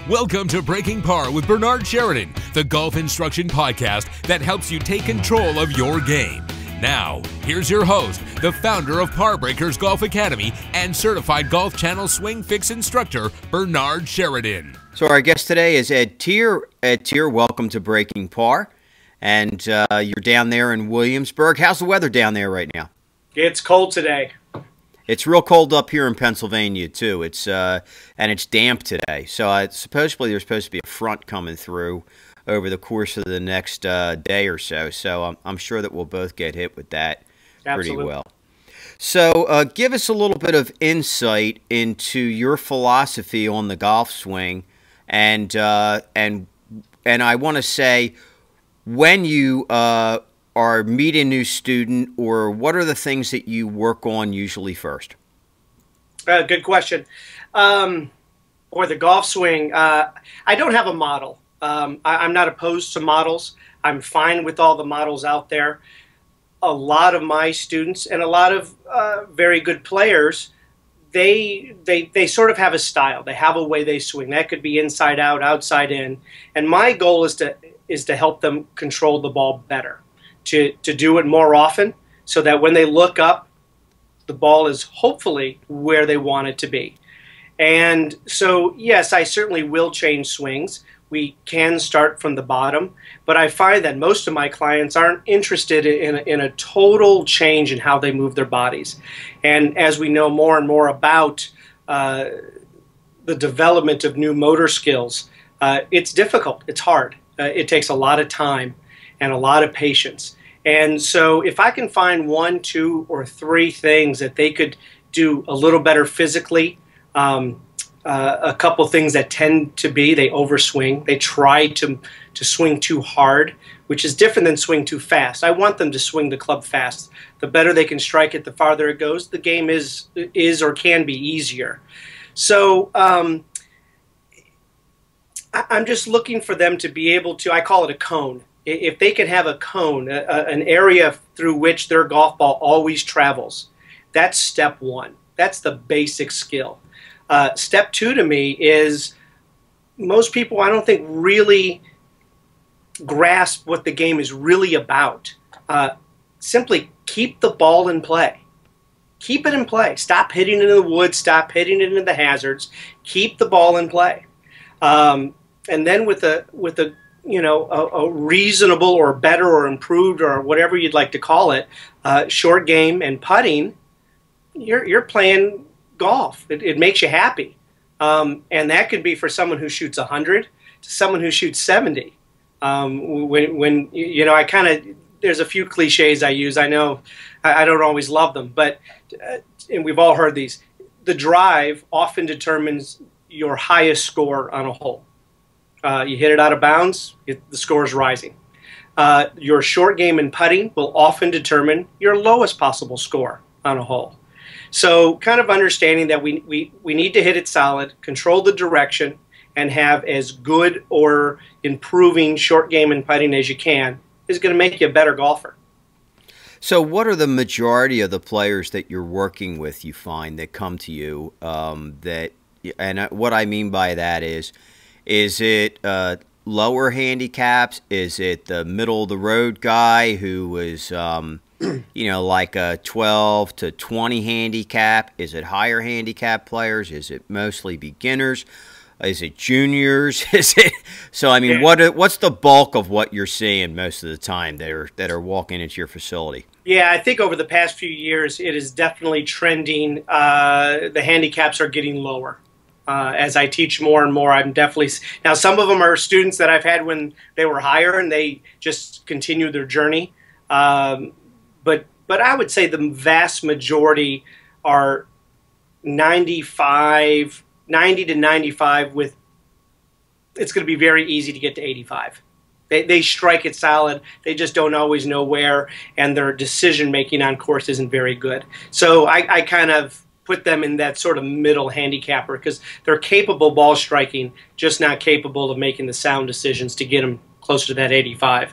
Welcome to Breaking Par with Bernard Sheridan, the golf instruction podcast that helps you take control of your game. Now, here's your host, the founder of Par Breakers Golf Academy and certified Golf Channel Swing Fix instructor, Bernard Sheridan. So our guest today is Ed Teer. Ed Teer, welcome to Breaking Par. And you're down there in Williamsburg. How's the weather down there right now? It's cold today. It's real cold up here in Pennsylvania too. And it's damp today. So supposedly there's supposed to be a front coming through over the course of the next day or so. So I'm sure that we'll both get hit with that pretty well. So give us a little bit of insight into your philosophy on the golf swing, and I want to say, when you are meeting a new student, or what are the things that you work on usually first? Good question. Or the golf swing, I don't have a model. I'm not opposed to models. I'm fine with all the models out there. A lot of my students and a lot of very good players, they sort of have a style. They have a way they swing. That could be inside out, outside in. And my goal is to help them control the ball better, to do it more often, so that when they look up, the ball is hopefully where they want it to be. And so, yes, I certainly will change swings. We can start from the bottom, but I find that most of my clients aren't interested in a total change in how they move their bodies. And as we know more and more about the development of new motor skills, it's difficult, it's hard. It takes a lot of time and a lot of patience. And so if I can find 1, 2, or 3 things that they could do a little better physically, a couple things that tend to be, they overswing. They try to swing too hard, which is different than swing too fast. I want them to swing the club fast. The better they can strike it, the farther it goes. The game is or can be easier. So I'm just looking for them to be able to, I call it a cone. If they can have a cone, an area through which their golf ball always travels, that's step 1. That's the basic skill. Step 2 to me is, most people I don't think really grasp what the game is really about. Simply keep the ball in play. Keep it in play. Stop hitting it in the woods. Stop hitting it into the hazards. Keep the ball in play. And then with a reasonable or better or improved or whatever you'd like to call it, short game and putting, you're playing golf. It makes you happy. And that could be for someone who shoots 100 to someone who shoots 70. When I kind of, there's a few cliches I use. I know I don't always love them, but and we've all heard these. The drive often determines your highest score on a hole. You hit it out of bounds, the score is rising. Your short game and putting will often determine your lowest possible score on a hole. So kind of understanding that we need to hit it solid, control the direction, and have as good or improving short game and putting as you can is going to make you a better golfer. So what are the majority of the players that you're working with, you find, that come to you, and what I mean by that is it lower handicaps? Is it the middle of the road guy who is like a 12 to 20 handicap? Is it higher handicap players? Is it mostly beginners? Is it juniors? So? I mean, what's the bulk of what you're seeing most of the time that are walking into your facility? Yeah, I think over the past few years, it is definitely trending. The handicaps are getting lower. As I teach more and more, I'm definitely, now some of them are students that I've had when they were higher and they just continue their journey. But I would say the vast majority are 90 to 95 with, it's going to be very easy to get to 85. They strike it solid. They just don't always know where, and their decision making on course isn't very good. So I kind of put them in that sort of middle handicapper because they're capable ball striking, just not capable of making the sound decisions to get them closer to that 85.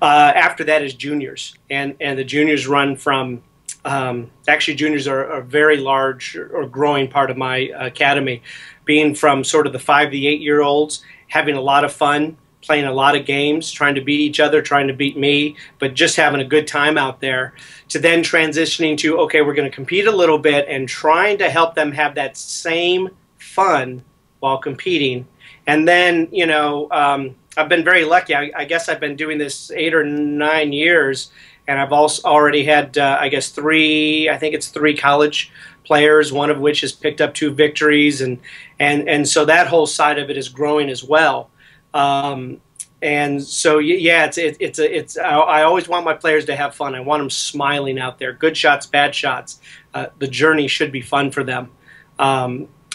After that is juniors, and the juniors run from Actually, juniors are a very large or growing part of my academy, being from sort of the 5 to 8 year olds, having a lot of fun, playing a lot of games, trying to beat each other, trying to beat me, but just having a good time out there, to then transitioning to, okay, we're going to compete a little bit, and trying to help them have that same fun while competing. And then, I've been very lucky. I guess I've been doing this 8 or 9 years, and I've also already had, I guess, three college players, one of which has picked up 2 victories, and so that whole side of it is growing as well. And so, yeah, I always want my players to have fun. I want them smiling out there. Good shots, bad shots. The journey should be fun for them.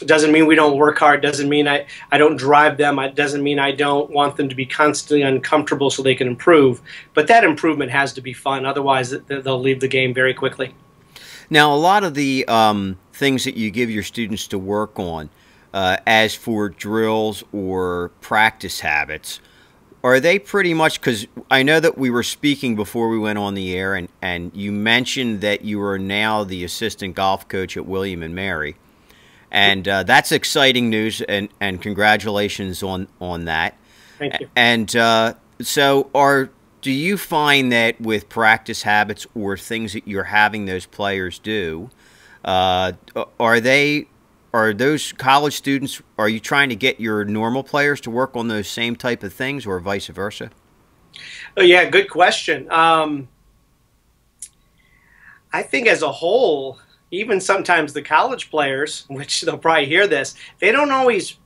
Doesn't mean we don't work hard. Doesn't mean I don't drive them. It doesn't mean I don't want them to be constantly uncomfortable so they can improve. But that improvement has to be fun. Otherwise, they'll leave the game very quickly. Now, a lot of the things that you give your students to work on, as for drills or practice habits, are they pretty much, because I know that we were speaking before we went on the air, and you mentioned that you are now the assistant golf coach at William and Mary. And that's exciting news, and congratulations on that. Thank you. And do you find that with practice habits or things that you're having those players do, are those college students, are you trying to get your normal players to work on those same type of things, or vice versa? Oh, yeah, good question. I think as a whole, even sometimes the college players, which they'll probably hear this, they don't always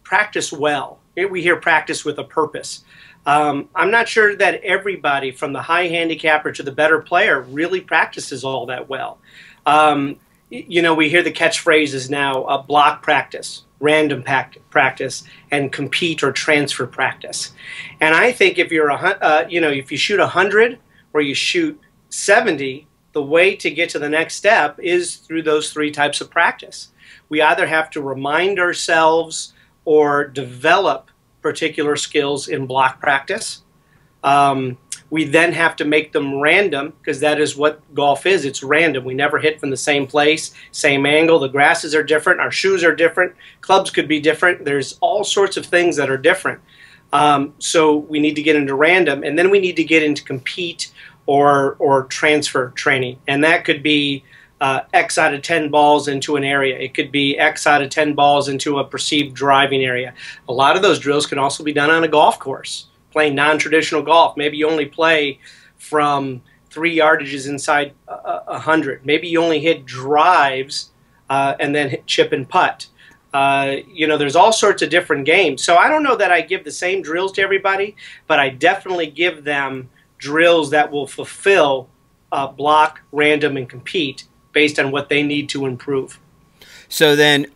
practice well. We hear practice with a purpose. I'm not sure that everybody, from the high handicapper to the better player, really practices all that well. We hear the catchphrases now: block practice, random practice, and compete or transfer practice. And I think if you're if you shoot 100 or you shoot 70, the way to get to the next step is through those 3 types of practice. We either have to remind ourselves or develop particular skills in block practice. We then have to make them random, because that is what golf is. It's random. We never hit from the same place, same angle. The grasses are different. Our shoes are different. Clubs could be different. There's all sorts of things that are different. So we need to get into random, and then we need to get into compete or transfer training. And that could be X out of 10 balls into an area. It could be X out of 10 balls into a perceived driving area. A lot of those drills can also be done on a golf course, playing non-traditional golf. Maybe you only play from 3 yardages inside 100. Maybe you only hit drives and then hit chip and putt. There's all sorts of different games. So I don't know that I give the same drills to everybody, but I definitely give them drills that will fulfill block, random, and compete based on what they need to improve. So then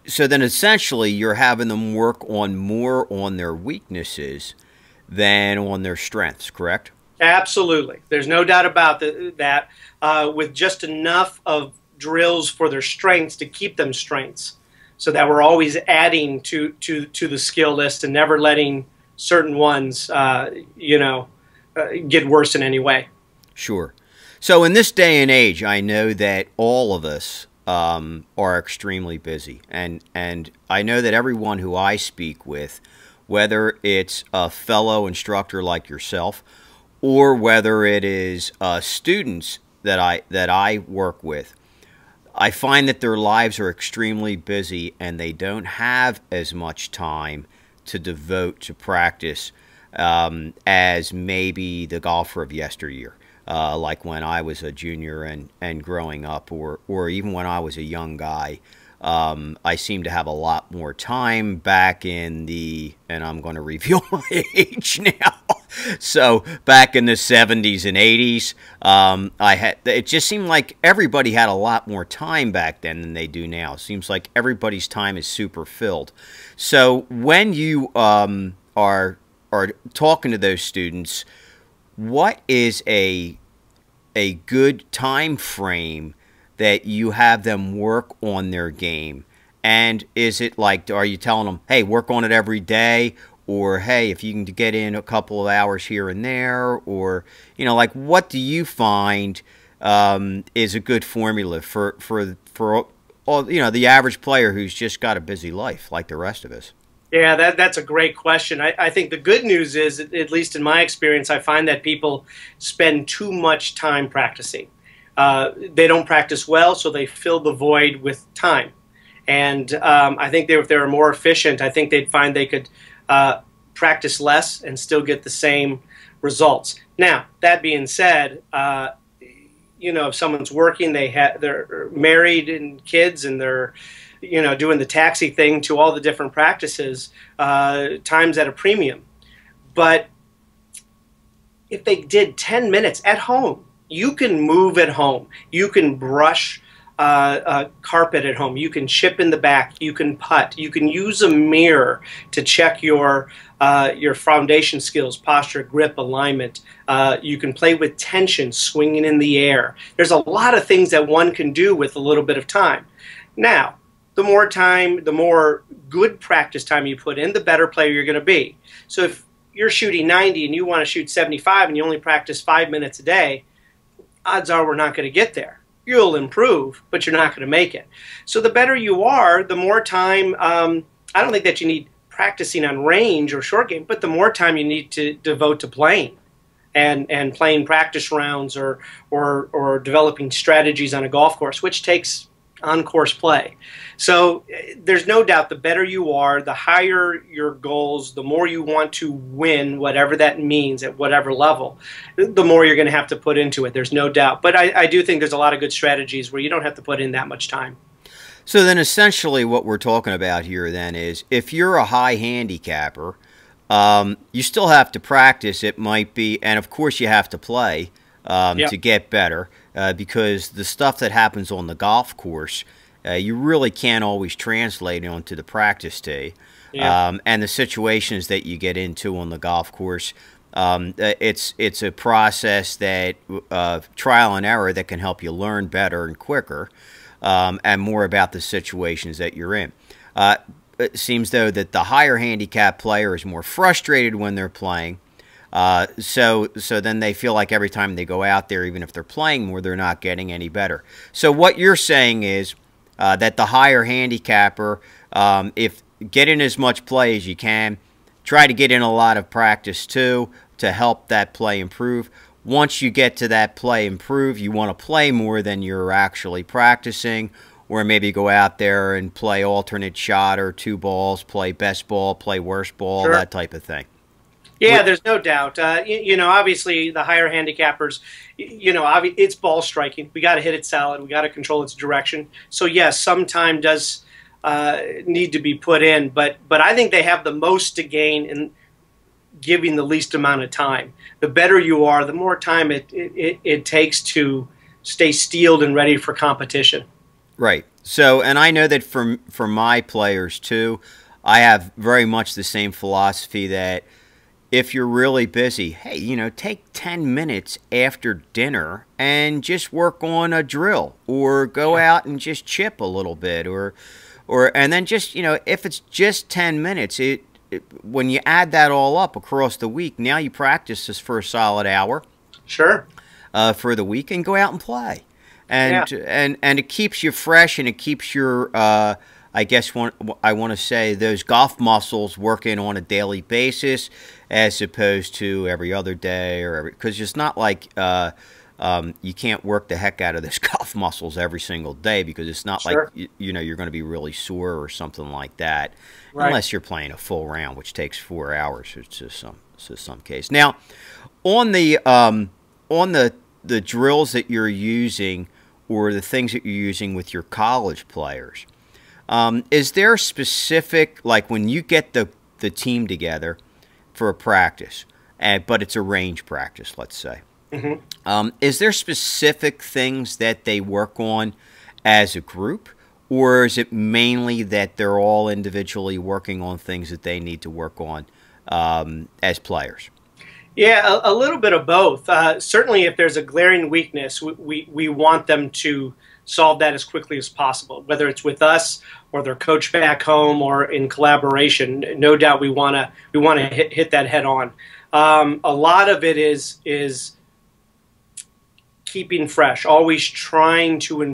essentially you're having them work on more on their weaknesses than on their strengths, correct? Absolutely. There's no doubt about that, with just enough of drills for their strengths to keep them strengths, so that we're always adding to the skill list and never letting certain ones, get worse in any way. Sure. So in this day and age, I know that all of us are extremely busy, and I know that everyone who I speak with, whether it's a fellow instructor like yourself, or whether it is students that I work with, I find that their lives are extremely busy, and they don't have as much time to devote to practice as maybe the golfer of yesteryear, like when I was a junior and growing up, or even when I was a young guy. I seem to have a lot more time back in the, and I'm going to reveal my age now, so back in the 70s and 80s, it just seemed like everybody had a lot more time back then than they do now. It seems like everybody's time is super filled. So when you are talking to those students, what is a good time frame that you have them work on their game? And is it like, are you telling them, hey, work on it every day, or hey, if you can get in a couple of hours here and there, or like, what do you find is a good formula for all, the average player who's just got a busy life like the rest of us? Yeah, that's a great question. I think the good news is, at least in my experience, I find that people spend too much time practicing. They don't practice well, so they fill the void with time. And I think if they were more efficient, I think they'd find they could practice less and still get the same results. Now, that being said, if someone's working, they're married and kids, and they're doing the taxi thing to all the different practices, time's at a premium. But if they did 10 minutes at home, you can move at home. You can brush carpet at home. You can chip in the back. You can putt. You can use a mirror to check your foundation skills, posture, grip, alignment. You can play with tension, swinging in the air. There's a lot of things that one can do with a little bit of time. Now, the more time, the more good practice time you put in, the better player you're going to be. So if you're shooting 90 and you want to shoot 75 and you only practice 5 minutes a day, odds are we're not going to get there. You'll improve, but you're not going to make it. So the better you are, the more time, I don't think that you need practicing on range or short game, but the more time you need to devote to playing and playing practice rounds or developing strategies on a golf course, which takes on-course play. So there's no doubt the better you are, the higher your goals, the more you want to win, whatever that means at whatever level, the more you're going to have to put into it. There's no doubt. But I do think there's a lot of good strategies where you don't have to put in that much time. So then essentially what we're talking about here then is if you're a high handicapper, you still have to practice. It might be, and of course you have to play to get better. Because the stuff that happens on the golf course, you really can't always translate onto the practice tee. Yeah. And the situations that you get into on the golf course, it's a process that trial and error that can help you learn better and quicker, and more about the situations that you're in. It seems, though, that the higher handicap player is more frustrated when they're playing. So then they feel like every time they go out there, even if they're playing more, they're not getting any better. So what you're saying is that the higher handicapper, if get in as much play as you can, try to get in a lot of practice too to help that play improve. Once you get to that play improve, you want to play more than you're actually practicing, or maybe go out there and play alternate shot or 2 balls, play best ball, play worst ball, Sure. that type of thing. Yeah, there's no doubt. Obviously the higher handicappers, it's ball striking. We got to hit it solid. We got to control its direction. So yes, some time does need to be put in, but I think they have the most to gain in giving the least amount of time. The better you are, the more time it takes to stay steeled and ready for competition. Right. So, and I know that for my players too, I have very much the same philosophy that if you're really busy, hey, take 10 minutes after dinner and just work on a drill, or go out and just chip a little bit, and then just, if it's just 10 minutes, when you add that all up across the week, now you practice this for a solid hour. Sure. For the week, and go out and play. And it keeps you fresh, and it keeps your I guess I want to say those golf muscles working on a daily basis, as opposed to every other day, because it's not like you can't work the heck out of those golf muscles every single day, because it's not Sure. like you're going to be really sore or something like that, Right. unless you're playing a full round, which takes 4 hours to some case. Now, on the drills that you're using, or the things that you're using with your college players, is there specific, like when you get the team together for a practice, but it's a range practice, let's say, is there specific things that they work on as a group, or is it mainly that they're all individually working on things that they need to work on as players? Yeah, a little bit of both. Certainly, if there's a glaring weakness, we want them to solve that as quickly as possible, whether it's with us or their coach back home or in collaboration. No doubt we want to hit that head on. A lot of it is keeping fresh, always trying to